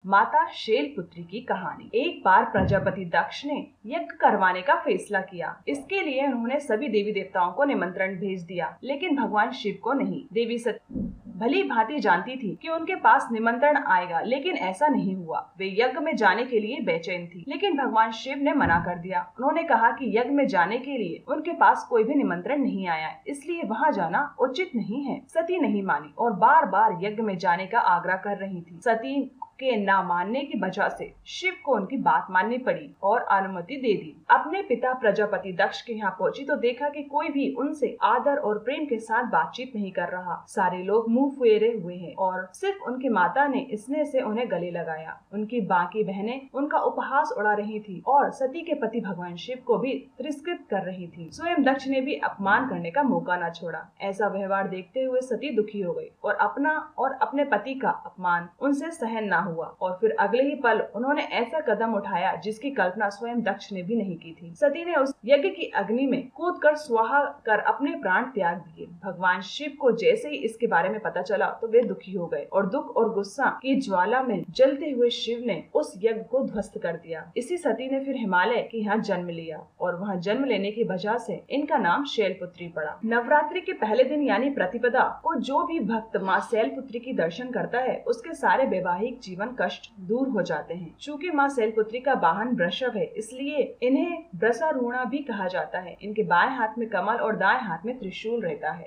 माता शैलपुत्री की कहानी। एक बार प्रजापति दक्ष ने यज्ञ करवाने का फैसला किया। इसके लिए उन्होंने सभी देवी देवताओं को निमंत्रण भेज दिया, लेकिन भगवान शिव को नहीं। देवी सती भली भांति जानती थी कि उनके पास निमंत्रण आएगा, लेकिन ऐसा नहीं हुआ। वे यज्ञ में जाने के लिए बेचैन थी, लेकिन भगवान शिव ने मना कर दिया। उन्होंने कहा कि यज्ञ में जाने के लिए उनके पास कोई भी निमंत्रण नहीं आया, इसलिए वहां जाना उचित नहीं है। सती नहीं मानी और बार बार यज्ञ में जाने का आग्रह कर रही थी। सती के ना मानने की वजह से शिव को उनकी बात माननी पड़ी और अनुमति दे दी। अपने पिता प्रजापति दक्ष के यहाँ पहुंची तो देखा कि कोई भी उनसे आदर और प्रेम के साथ बातचीत नहीं कर रहा। सारे लोग मुंह फेरे हुए हैं और सिर्फ उनकी माता ने स्नेह से उन्हें गले लगाया। उनकी बाकी बहनें उनका उपहास उड़ा रही थी और सती के पति भगवान शिव को भी तिरस्कृत कर रही थी। स्वयं दक्ष ने भी अपमान करने का मौका न छोड़ा। ऐसा व्यवहार देखते हुए सती दुखी हो गई और अपना और अपने पति का अपमान उनसे सहन न हुआ और फिर अगले ही पल उन्होंने ऐसा कदम उठाया जिसकी कल्पना स्वयं दक्ष ने भी नहीं की थी। सती ने उस यज्ञ की अग्नि में कूदकर स्वाहा कर अपने प्राण त्याग दिए। भगवान शिव को जैसे ही इसके बारे में पता चला तो वे दुखी हो गए और दुख और गुस्सा की ज्वाला में जलते हुए शिव ने उस यज्ञ को ध्वस्त कर दिया। इसी सती ने फिर हिमालय के यहाँ जन्म लिया और वहाँ जन्म लेने की वजह से इनका नाम शैलपुत्री पड़ा। नवरात्रि के पहले दिन यानी प्रतिपदा को जो भी भक्त माँ शैलपुत्री की दर्शन करता है उसके सारे वैवाहिक जीवन कष्ट दूर हो जाते हैं। चूँकि माँ शैलपुत्री का वाहन वृषभ है, इसलिए इन्हें वृषारूढ़ा भी कहा जाता है। इनके बाएं हाथ में कमल और दाएं हाथ में त्रिशूल रहता है।